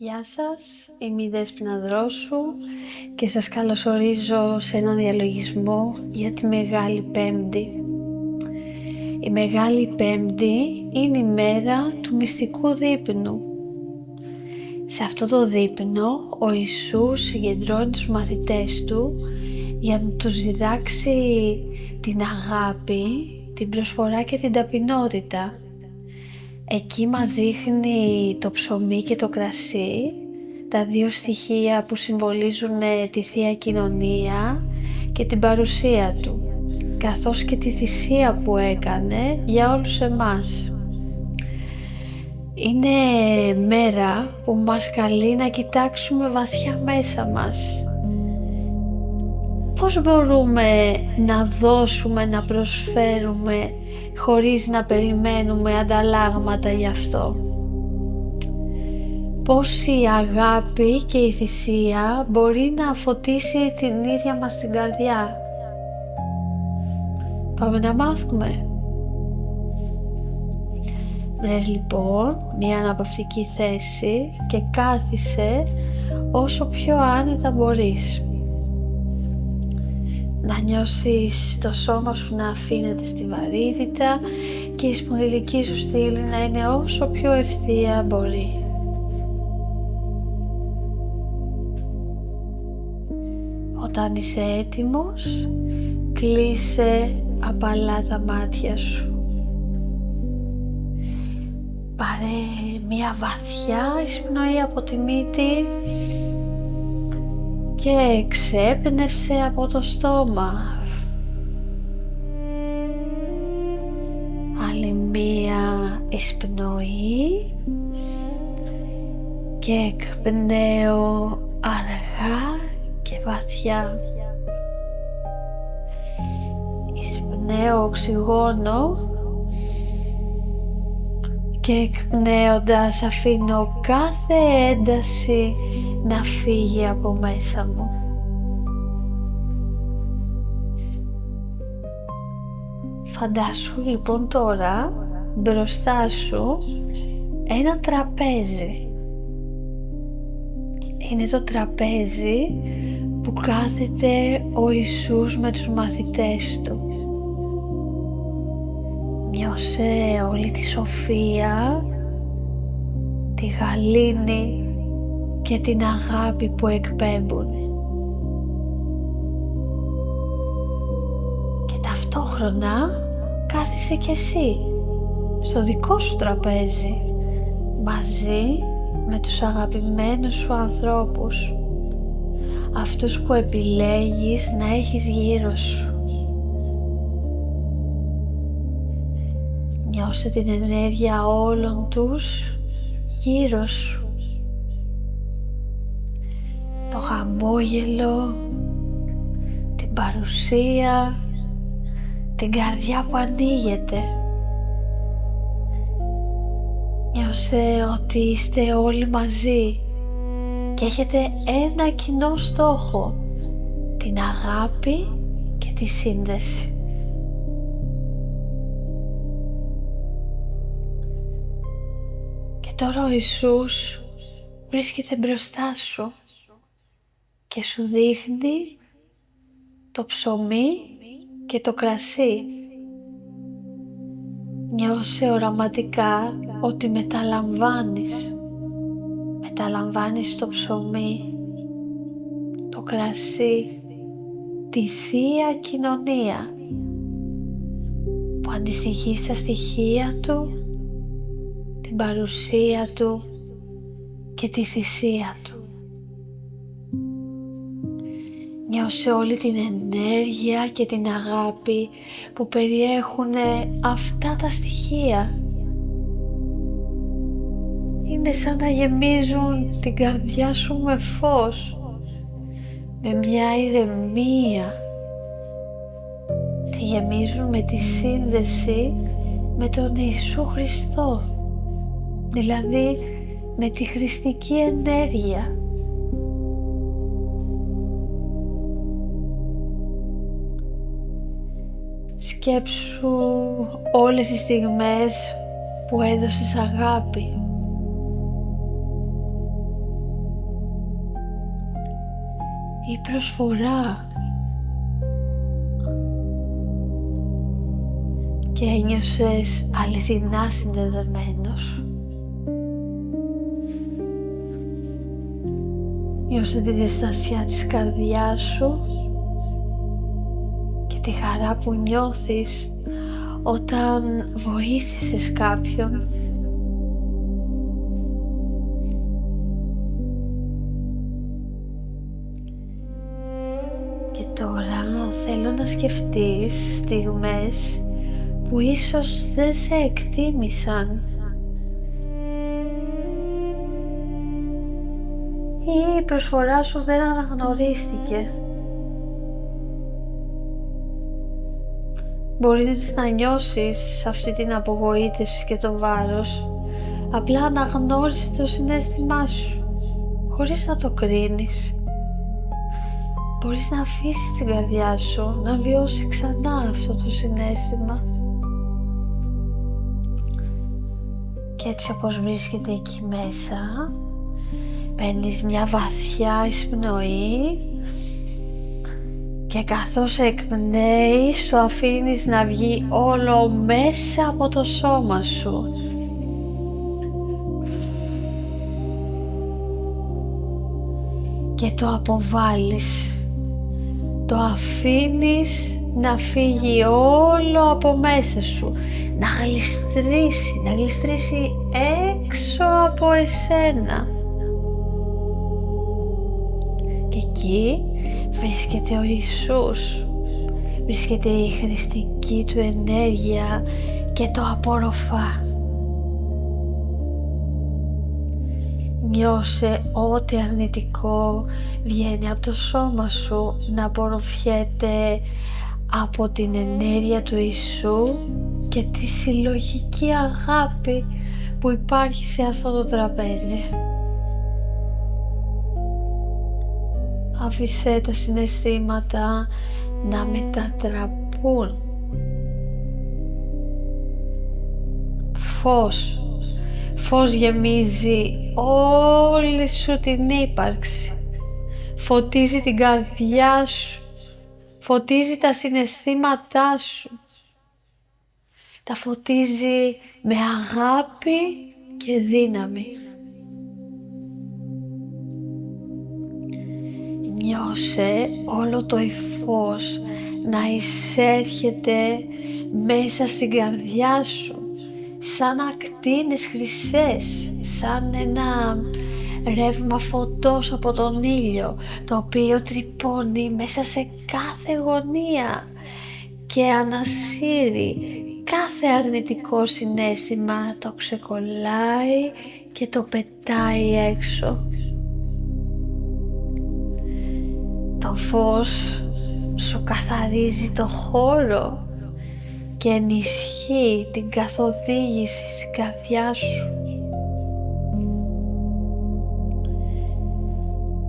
Γεια σας, είμαι η Δέσποινα Δρόσου και σας καλωσορίζω σε έναν διαλογισμό για τη Μεγάλη Πέμπτη. Η Μεγάλη Πέμπτη είναι η μέρα του μυστικού δείπνου. Σε αυτό το δείπνο ο Ιησούς συγκεντρώνει τους μαθητές του για να τους διδάξει την αγάπη, την προσφορά και την ταπεινότητα. Εκεί μας δείχνει το ψωμί και το κρασί, τα δύο στοιχεία που συμβολίζουν τη Θεία Κοινωνία και την παρουσία Του, καθώς και τη θυσία που έκανε για όλους εμάς. Είναι μέρα που μας καλεί να κοιτάξουμε βαθιά μέσα μας. Πώς μπορούμε να δώσουμε, να προσφέρουμε χωρίς να περιμένουμε ανταλλάγματα γι' αυτό? Πώς η αγάπη και η θυσία μπορεί να φωτίσει την ίδια μας την καρδιά? Πάμε να μάθουμε. Βρες λοιπόν μια αναπαυτική θέση και κάθισε όσο πιο άνετα μπορείς. Να νιώσεις το σώμα σου να αφήνεται στη βαρύτητα και η σπονδυλική σου στήλη να είναι όσο πιο ευθεία μπορεί. Όταν είσαι έτοιμος, κλείσε απαλά τα μάτια σου. Πάρε μια βαθιά εισπνοή από τη μύτη και ξέπνευσε από το στόμα. Άλλη μία εισπνοή και εκπνέω αργά και βαθιά. Εισπνέω οξυγόνο και εκπνέοντας αφήνω κάθε ένταση να φύγει από μέσα μου. Φαντάσου λοιπόν τώρα μπροστά σου ένα τραπέζι. Είναι το τραπέζι που κάθεται ο Ιησούς με τους μαθητές του. Νιώσε όλη τη σοφία, τη γαλήνη και την αγάπη που εκπέμπουν. Και ταυτόχρονα κάθισε κι εσύ στο δικό σου τραπέζι μαζί με τους αγαπημένους σου ανθρώπους, αυτούς που επιλέγεις να έχεις γύρω σου. Νιώσε την ενέργεια όλων τους γύρω σου. Το χαμόγελο, την παρουσία, την καρδιά που ανοίγεται. Νιώσε ότι είστε όλοι μαζί και έχετε ένα κοινό στόχο, την αγάπη και τη σύνδεση. Και τώρα ο Ιησούς βρίσκεται μπροστά σου και σου δείχνει το ψωμί και το κρασί. Νιώσε οραματικά ότι μεταλαμβάνεις το ψωμί, το κρασί, τη Θεία Κοινωνία που αντιστοιχεί στα στοιχεία Του, την παρουσία Του και τη θυσία Του. Νιώσε όλη την ενέργεια και την αγάπη που περιέχουν αυτά τα στοιχεία. Είναι σαν να γεμίζουν την καρδιά σου με φως, με μια ηρεμία. Τη γεμίζουν με τη σύνδεση με τον Ιησού Χριστό, δηλαδή με τη χριστική ενέργεια. Σκέψου όλες τις στιγμές που έδωσες αγάπη. ή προσφορά και ένιωσες αληθινά συνδεδεμένος. Νιώσε τη διστασιά της καρδιάς σου και τη χαρά που νιώθεις όταν βοήθησες κάποιον. Και τώρα θέλω να σκεφτείς στιγμές που ίσως δεν σε εκτίμησαν ή η προσφορά σου δεν αναγνωρίστηκε. Μπορείς να νιώσεις αυτή την απογοήτευση και το βάρος. Απλά αναγνώρισε το συναίσθημά σου, χωρίς να το κρίνεις. Μπορείς να αφήσεις την καρδιά σου να βιώσει ξανά αυτό το συναίσθημα. Και έτσι όπως βρίσκεται εκεί μέσα, παίρνεις μια βαθιά εισπνοή και καθώς εκπνέεις το αφήνεις να βγει όλο μέσα από το σώμα σου. Και το αποβάλλεις. Το αφήνεις να φύγει όλο από μέσα σου, να γλιστρήσει έξω από εσένα. Και εκεί βρίσκεται ο Ιησούς, βρίσκεται η χρηστική του ενέργεια και το απορροφά. Νιώσε ό,τι αρνητικό βγαίνει από το σώμα σου να απορροφιέται από την ενέργεια του Ιησού και τη συλλογική αγάπη που υπάρχει σε αυτό το τραπέζι. Άφησέ τα συναισθήματα να μετατραπούν. Φως γεμίζει όλη σου την ύπαρξη. Φωτίζει την καρδιά σου. Φωτίζει τα συναισθήματά σου. Τα φωτίζει με αγάπη και δύναμη. Νιώσε όλο το φως να εισέρχεται μέσα στην καρδιά σου, σαν ακτίνες χρυσές, σαν ένα ρεύμα φωτός από τον ήλιο, το οποίο τρυπώνει μέσα σε κάθε γωνία και ανασύρει κάθε αρνητικό συναίσθημα, το ξεκολλάει και το πετάει έξω. Το φως σου καθαρίζει το χώρο και ενισχύει την καθοδήγηση στην καρδιά σου.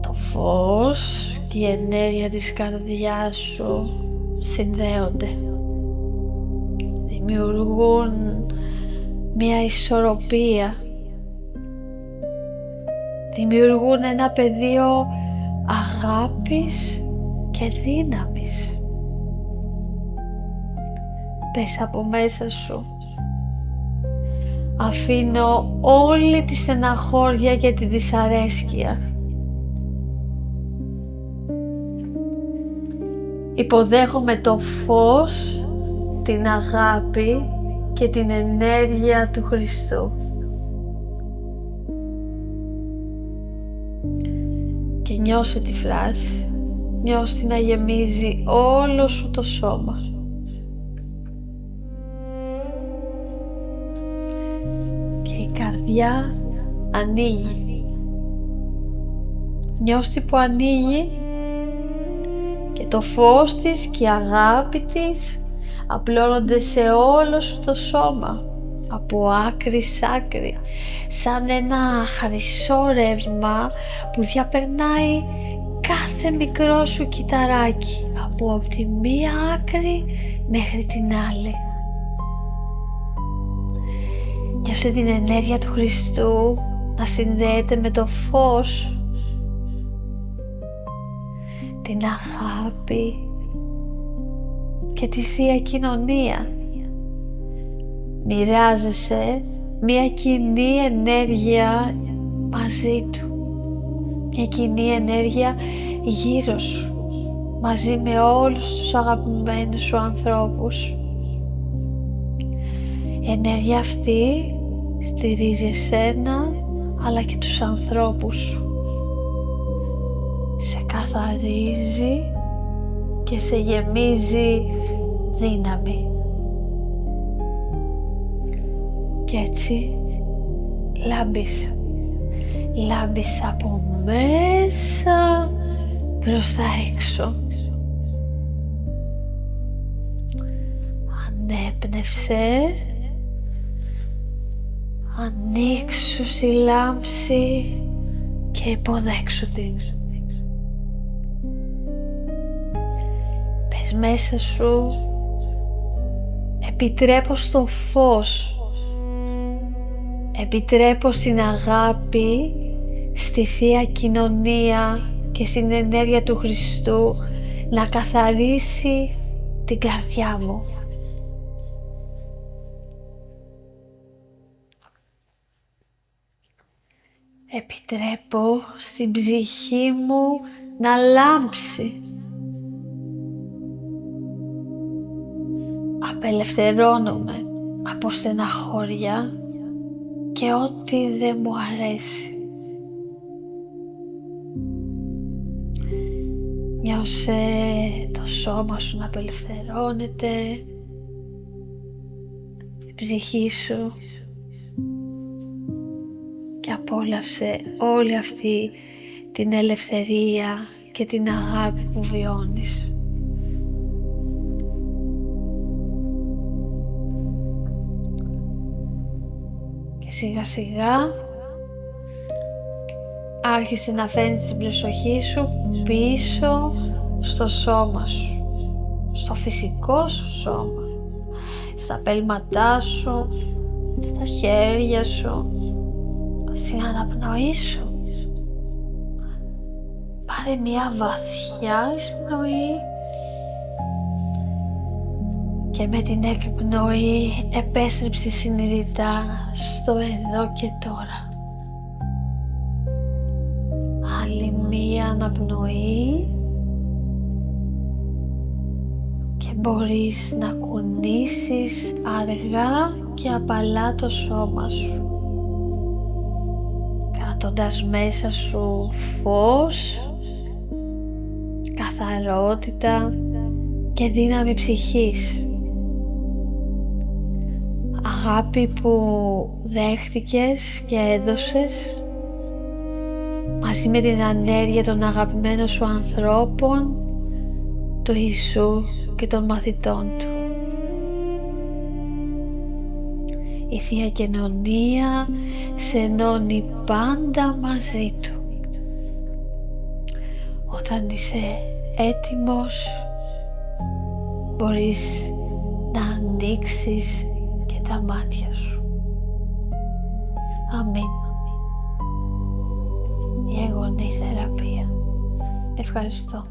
Το φως και η ενέργεια της καρδιάς σου συνδέονται. Δημιουργούν μια ισορροπία. Δημιουργούν ένα πεδίο αγάπης και δύναμης. Πες από μέσα σου: αφήνω όλη τη στεναχώρια και τη δυσαρέσκεια. Υποδέχομαι το φως, την αγάπη και την ενέργεια του Χριστού. Και νιώσε τη φράση, νιώσε να γεμίζει όλο σου το σώμα. Και η καρδιά ανοίγει. Νιώστε που ανοίγει και το φως της και η αγάπη της απλώνονται σε όλο σου το σώμα, από άκρη σ' άκρη, σαν ένα χρυσό ρεύμα που διαπερνάει κάθε μικρό σου κυταράκι, από τη μία άκρη μέχρι την άλλη. Νιώσε την ενέργεια του Χριστού να συνδέεται με το φως. την αγάπη και τη Θεία Κοινωνία. Μοιράζεσαι μια κοινή ενέργεια μαζί Του, μια κοινή ενέργεια γύρω σου, μαζί με όλους τους αγαπημένους σου ανθρώπους. Η ενέργεια αυτή στηρίζει εσένα αλλά και τους ανθρώπους σου. Σε καθαρίζει και σε γεμίζει δύναμη. Και έτσι λάμπεις από μέσα προς τα έξω. Ανέπνευσε, ανοίξου στη λάμψη και υποδέξου την. Πες μέσα σου, επιτρέπω στο φως, επιτρέπω στην αγάπη, στη Θεία Κοινωνία και στην ενέργεια του Χριστού να καθαρίσει την καρδιά μου. Επιτρέπω στην ψυχή μου να λάμψει. Απελευθερώνομαι από στεναχώρια και ό,τι δεν μου αρέσει. Νιώσε το σώμα σου να απελευθερώνεται, η ψυχή σου, και απόλαυσε όλη αυτή την ελευθερία και την αγάπη που βιώνεις. Και σιγά σιγά άρχισε να φέρνεις την προσοχή σου πίσω στο σώμα σου, στο φυσικό σου σώμα, στα πέλματά σου, στα χέρια σου, στην αναπνοή σου. Πάρε μια βαθιά εισπνοή και με την εκπνοή επέστρεψε συνειδητά στο εδώ και τώρα. Άλλη μία αναπνοή και μπορείς να κουνήσεις αργά και απαλά το σώμα σου, κρατώντας μέσα σου φως, καθαρότητα και δύναμη ψυχής. Αγάπη που δέχτηκες και έδωσες μαζί με την ενέργεια των αγαπημένων σου ανθρώπων, του Ιησού και των μαθητών Του. Η Θεία Κοινωνία σε ενώνει πάντα μαζί Του. Όταν είσαι έτοιμος, μπορείς να ανοίξεις και τα μάτια σου. Αμήν. Η Αιγωνή Θεραπεία. Ευχαριστώ.